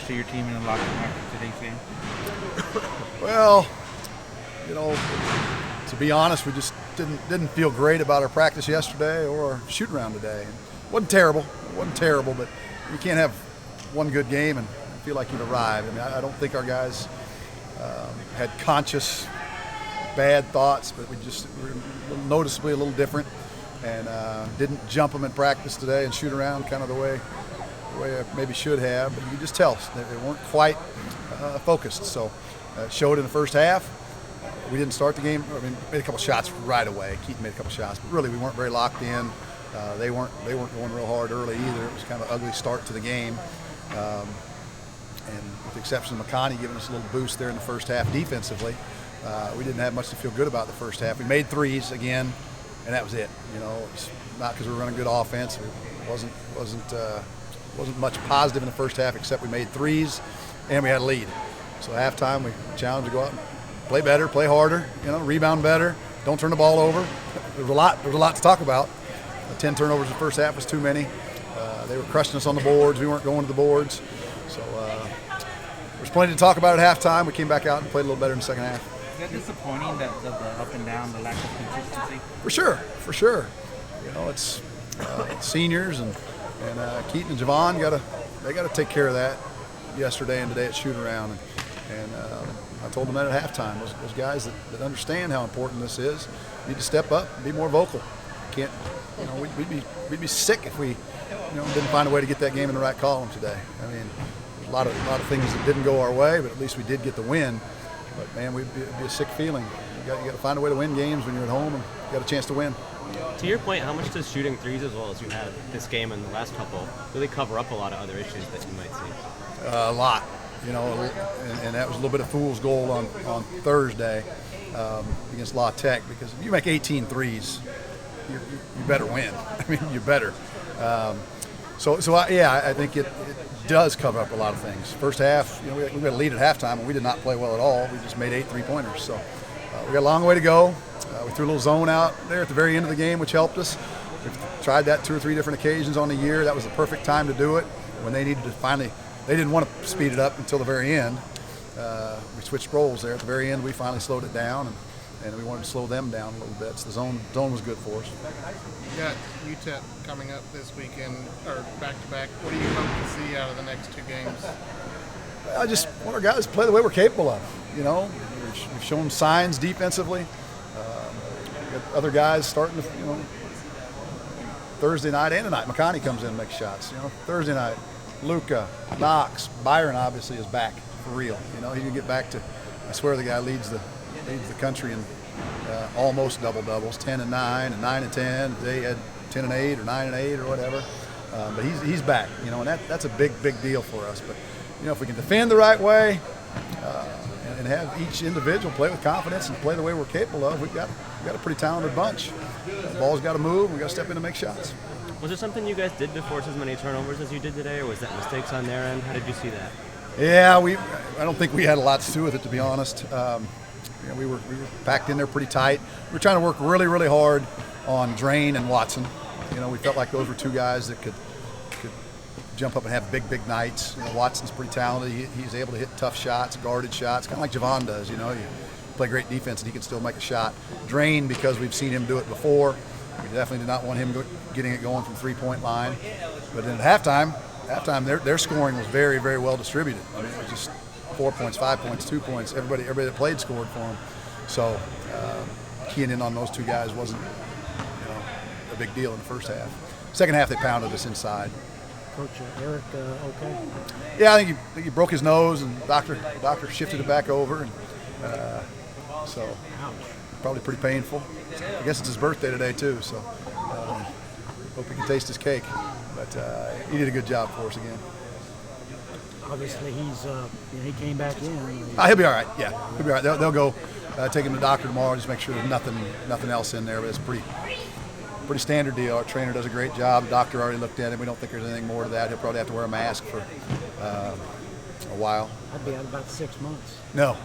to your team in the locker room after today's game? Well, to be honest, we just didn't feel great about our practice yesterday or our shoot around today. It wasn't terrible, but you can't have one good game and feel like you've arrived. I mean, I don't think our guys had conscious bad thoughts, but we were noticeably a little different and didn't jump them in practice today and shoot around kind of the way I maybe should have. But you can just tell they weren't quite focused. So it showed in the first half. We didn't start the game. I mean, made a couple shots right away. Keaton made a couple shots, but really we weren't very locked in. They weren't going real hard early either. It was kind of an ugly start to the game. And with the exception of McConney giving us a little boost there in the first half defensively, we didn't have much to feel good about the first half. We made threes again, and that was it. It's not because we were running good offense. It wasn't much positive in the first half except we made threes and we had a lead. So at halftime we challenged to go out and play better, play harder, rebound better, don't turn the ball over. There was a lot to talk about. 10 turnovers in the first half was too many. They were crushing us on the boards. We weren't going to the boards. So there's plenty to talk about at halftime. We came back out and played a little better in the second half. Is that disappointing, the up and down, the lack of consistency? For sure. It's seniors and Keaton and Javon they got to take care of that yesterday and today at shoot around. And I told them that at halftime. Those guys that understand how important this is need to step up and be more vocal. Can't, we'd be sick if we, didn't find a way to get that game in the right column today. I mean, there's a lot of things that didn't go our way, but at least we did get the win. But man, it'd be a sick feeling. You got to find a way to win games when you're at home and got a chance to win. To your point, how much does shooting threes as well as you had this game and the last couple really cover up a lot of other issues that you might see? A lot, and that was a little bit of fool's gold on Thursday against La Tech, because if you make 18 threes, you better win. I mean, you better. I think it does cover up a lot of things. First half, we had a lead at halftime, and we did not play well at all. We just made 8 3-pointers. So we got a long way to go. We threw a little zone out there at the very end of the game, which helped us. We've tried that 2 or 3 different occasions on the year. That was the perfect time to do it when they needed to finally. They didn't want to speed it up until the very end. We switched roles there. At the very end, we finally slowed it down, and we wanted to slow them down a little bit. So the zone was good for us. You got UTEP coming up this weekend, or back-to-back. What do you hope to see out of the next 2 games? I just want our guys to play the way we're capable of. We've shown signs defensively. We got other guys starting to, Thursday night and tonight. McConney comes in and makes shots. Thursday night, Luka, Knox, Byron obviously is back for real. He can get back to. I swear the guy leads the country in almost double-doubles, 10 and 9 and 9 and 10. They had 10 and 8 or 9 and 8 or whatever. But he's back, and that's a big deal for us. But if we can defend the right way and have each individual play with confidence and play the way we're capable of, we've got a pretty talented bunch. The ball's got to move. We've got to step in and make shots. Was there something you guys did to force as many turnovers as you did today, or was that mistakes on their end? How did you see that? Yeah, I don't think we had a lot to do with it, to be honest. We were packed in there pretty tight. We were trying to work really, really hard on Drain and Watson. We felt like those were 2 guys that could jump up and have big nights. Watson's pretty talented. He's able to hit tough shots, guarded shots, kind of like Javon does. You play great defense and he can still make a shot. Drain, because we've seen him do it before. We definitely did not want him getting it going from 3-point line. But then at halftime, their scoring was very, very well distributed. I mean, it was just 4 points, 5 points, 2 points. Everybody that played scored for them. So keying in on those 2 guys wasn't a big deal in the first half. Second half, they pounded us inside. Coach Eric, okay? Yeah, I think he broke his nose, and doctor shifted it back over, and so probably pretty painful. I guess it's his birthday today too, so hope he can taste his cake. But he did a good job for us again. Obviously, he came back in. He'll be all right. Yeah, he'll be all right. They'll go take him to the doctor tomorrow, just make sure there's nothing else in there. But it's pretty standard deal. Our trainer does a great job. The doctor already looked at him. We don't think there's anything more to that. He'll probably have to wear a mask for a while. I'd be out about 6 months. No.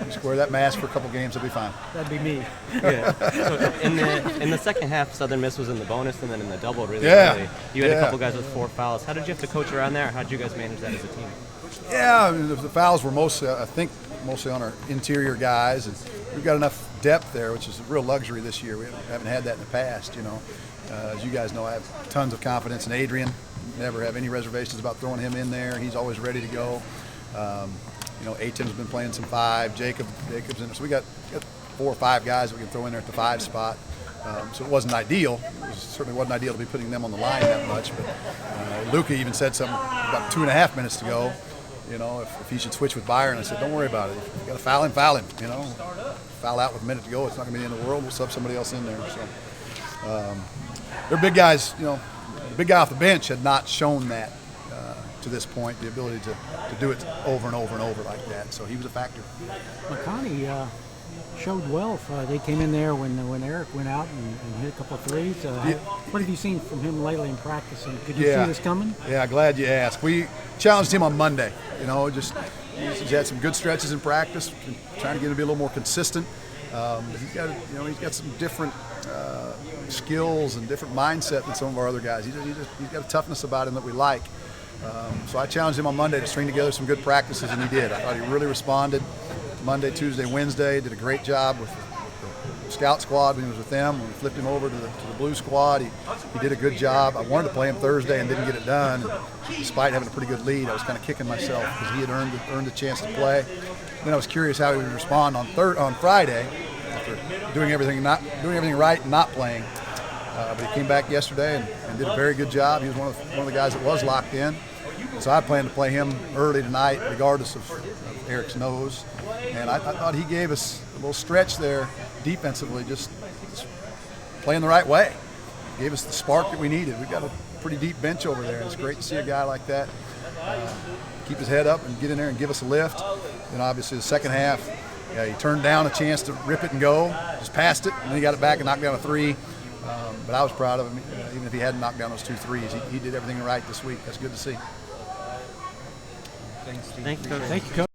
Just wear that mask for a couple games, it'll be fine. That'd be me. Yeah. So in the second half, Southern Miss was in the bonus and then in the double really Yeah. early. You had a Yeah. couple guys with 4 fouls. How did you have to coach around there? How did you guys manage that as a team? Yeah, I mean, the fouls were mostly, I think, mostly on our interior guys, and we've got enough depth there, which is a real luxury this year. We haven't had that in the past, you know. As you guys know, I have tons of confidence in Adrian. Never have any reservations about throwing him in there. He's always ready to go. You know, Atim's been playing some 5. Jacob's in there. So we got 4 or 5 guys that we can throw in there at the 5 spot. So it wasn't ideal. It certainly wasn't ideal to be putting them on the line that much. But Luka even said something about 2.5 minutes to go. You know, if he should switch with Byron, I said, don't worry about it. If you got to foul him. You know, foul out with a minute to go. It's not going to be the end of the world. We'll sub somebody else in there. So they're big guys. You know, the big guy off the bench had not shown that to this point, the ability to do it over and over and over like that. So he was a factor. McConney showed well. They came in there when Eric went out and hit a couple of threes. What have you seen from him lately in practice? And could you see this coming? Yeah, glad you asked. We challenged him on Monday. You know, just he's had some good stretches in practice, trying to get him to be a little more consistent. He's got some different skills and different mindset than some of our other guys. He's got a toughness about him that we like. So I challenged him on Monday to string together some good practices, and he did. I thought he really responded. Monday, Tuesday, Wednesday, did a great job with the scout squad when he was with them. When we flipped him over to the blue squad, he did a good job. I wanted to play him Thursday and didn't get it done. And despite having a pretty good lead, I was kind of kicking myself because he had earned the chance to play. Then I was curious how he would respond on Friday after doing everything right and not playing. But he came back yesterday and did a very good job. He was one of the guys that was locked in. So I plan to play him early tonight, regardless of Eric's nose. And I thought he gave us a little stretch there defensively, just playing the right way. Gave us the spark that we needed. We've got a pretty deep bench over there. It's great to see a guy like that keep his head up and get in there and give us a lift. Then obviously the second half, he turned down a chance to rip it and go, just passed it, and then he got it back and knocked down a 3. But I was proud of him, even if he hadn't knocked down those 2 threes. He did everything right this week. That's good to see. Thanks, Steve. Thank you, Coach. Thank you, Coach.